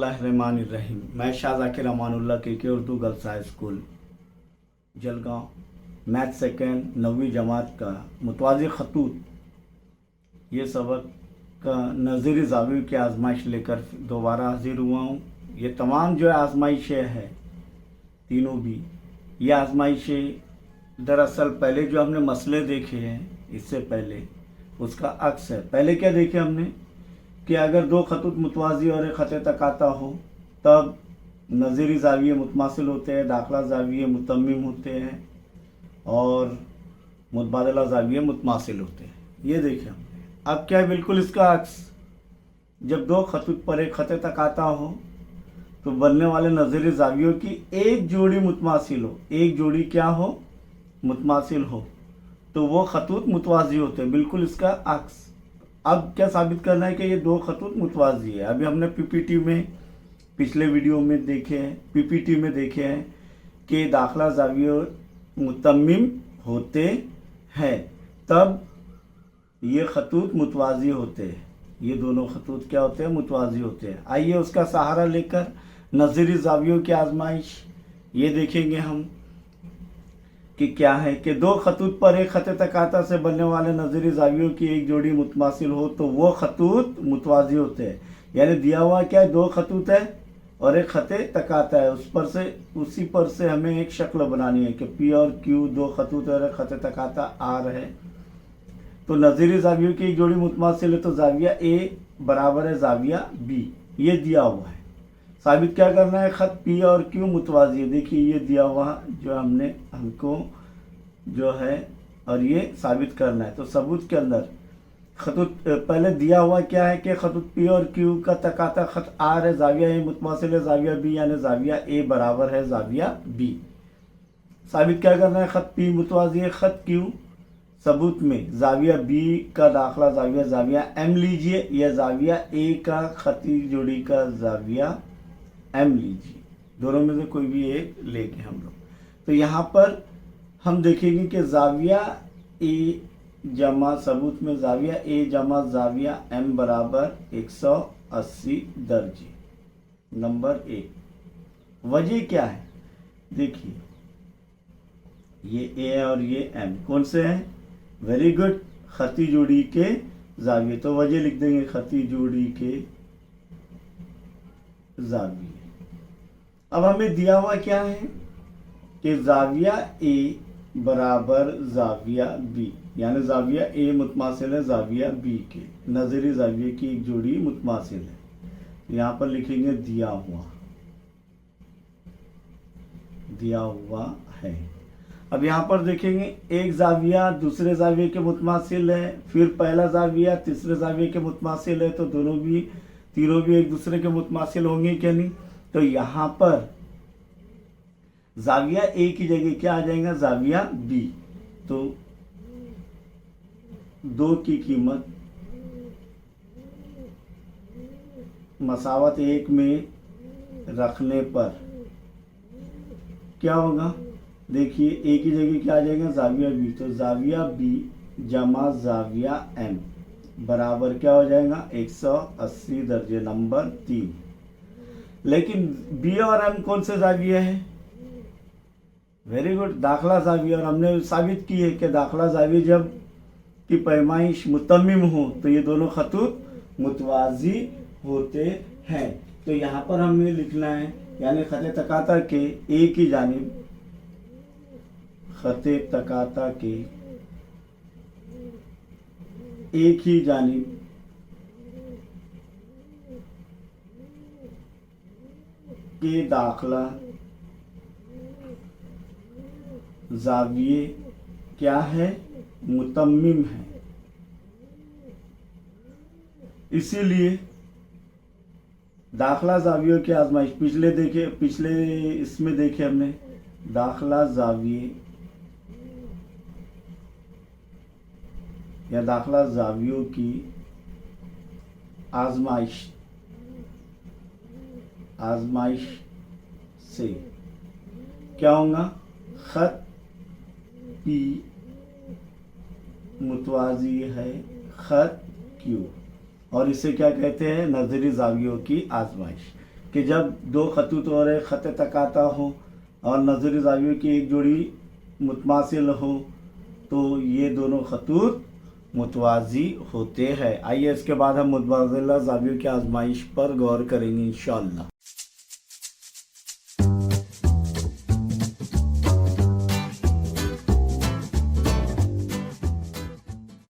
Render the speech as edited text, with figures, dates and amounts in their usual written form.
बिस्मिल्लाहिर्रहमानिर्रहीम। मैं शाह ज़ाकिर अमानुल्लाह के Urdu girls high school Jalgaon math second 9वीं जमात का मुतवाज़ी खतूत ये सबक का नज़ीरी ज़ावियों की आजमाइश लेकर दोबारा हाजिर हुआ हूँ। ये तमाम जो आजमाइशें हैं तीनों भी ये आजमाइशें दरअसल पहले जो हमने मसले देखे हैं इससे पहले उसका अक्स है। पहले क्या देखे हमने कि अगर दो खतूत मुतवाज़ी और एक ख़त तकाता हो तब नज़ीरी ज़ाविये मुतमासिल होते हैं, दाखिला ज़ाविये मुतम्मिम होते हैं और मुतबादला ज़ाविये मुतमासिल होते हैं। ये देखें हमने। अब क्या है बिल्कुल इसका अक्स, जब दो खतूत पर एक ख़त तकाता हो तो बनने वाले नज़ीरी ज़ावियों की एक जोड़ी मुतमासिल हो, एक जोड़ी क्या हो मुतमासिल हो, तो वो खतूत मुतवाज़ी होते हैं। बिल्कुल इसका अक्स। अब क्या साबित करना है कि ये दो खतूत मुतवाज़ी है। अभी हमने पीपीटी में पिछले वीडियो में देखे हैं, पीपीटी में देखे हैं कि दाखिला ज़ाविये मुतम्मिम होते हैं तब ये खतूत मुतवाज़ी होते हैं। ये दोनों खतूत क्या होते हैं मुतवाज़ी होते हैं। आइए उसका सहारा लेकर नज़ीरी ज़ावियों की आजमाइश ये देखेंगे हम कि क्या है कि दो खतूत पर एक ख़त तकाता से बनने वाले नज़ीरी ज़ावियों की एक जोड़ी मुतमासिल हो तो वो खतूत मुतवाज़ी होते हैं। यानी दिया हुआ क्या है, दो खतूत है और एक ख़त तकाता है, उसी पर से हमें एक शक्ल बनानी है कि पी और क्यू दो खतूत और एक ख़त तकाता आर है। तो नज़ीरी ज़ावियों की एक जोड़ी मुतमासिल है तो ज़ाविया ए बराबर है ज़ाविया बी, ये दिया हुआ है। साबित क्या करना है, ख़त पी और क्यू मुतवाज़ी है। देखिए ये दिया हुआ जो हमको जो है और ये साबित करना है। तो सबूत के अंदर खतूत पहले दिया हुआ क्या है कि खतूत पी और क्यू का तकाता ख़त आर है, ज़ाविया ए मुतमासिल है ज़ाविया बी, यानी ज़ाविया ए बराबर है ज़ाविया बी। साबित क्या करना है, ख़त पी मुतवाज़ी है ख़त क्यू। सबूत में ज़ाविया बी का दाखिला ज़ाविया एम लीजिए या ज़ाविया ए का ख़ती जोड़ी का ज़ाविया एम लीजिए, दोनों में से कोई भी एक लेके हम लोग। तो यहाँ पर हम देखेंगे कि ज़ाविया ए जमा सबूत में ज़ाविया ए जमा ज़ाविया एम बराबर 180 दर्जे। नंबर 1 वजह क्या है, देखिए ये ए और ये एम कौन से हैं, वेरी गुड, खती जोड़ी के ज़ाविये। तो वजह लिख देंगे खती जोड़ी के ज़ाविये। अब हमें दिया हुआ क्या है कि ज़ाविया ए बराबर ज़ाविया बी, यानी ज़ाविया ए मुतमासिल है ज़ाविया बी के, नज़ीरी ज़ाविये की एक जोड़ी मुतमासिल है। यहाँ पर लिखेंगे दिया हुआ है। अब यहाँ पर देखेंगे एक ज़ाविया दूसरे ज़ाविये के मुतमासिल है, फिर पहला ज़ाविया तीसरे ज़ाविये के मुतमासिल है, तो तीनों भी एक दूसरे के मुतमासिल होंगे क्या नहीं। तो यहाँ पर ज़ाविया ए की जगह क्या आ जाएगा, ज़ाविया बी। तो दो की कीमत मसावत एक में रखने पर क्या होगा, देखिए ए की जगह क्या आ जाएगा, ज़ाविया बी। तो ज़ाविया बी जमा ज़ाविया एम बराबर क्या हो जाएगा 180 दर्जे। नंबर 3। लेकिन बी और एम कौन से ज़ाविये हैं, वेरी गुड, दाखिला ज़ाविया। और हमने साबित की है कि दाखिला ज़ाविया जब की पैमाइश मुतम्मिम हो तो ये दोनों खतूत मुतवाज़ी होते हैं। तो यहाँ पर हमें लिखना है, यानी ख़त तकाता के ए की जानिब, ख़त तकाता के एक ही जानिब के दाखिला ज़ाविये क्या है, मुतम्मिम है। इसीलिए दाखिला ज़ावियों की आजमाइश पिछले इसमें देखे हमने, दाखिला ज़ाविये या दाखिला ज़ावियों की आजमाइश से क्या होगा, ख़त पी मुतवाज़ी है ख़त क्यू, और इसे क्या कहते हैं, नज़ीरी ज़ावियों की आजमाइश। कि जब दो खतूत और एक ख़त तकाता हो और नज़री ज़ावियों की एक जोड़ी मुतमासिल हो तो ये दोनों खतूत मुतवाज़ी होते हैं। आइए इसके बाद हम मुतबादिला ज़ावियों की आजमाइश पर गौर करेंगे इंशाअल्लाह।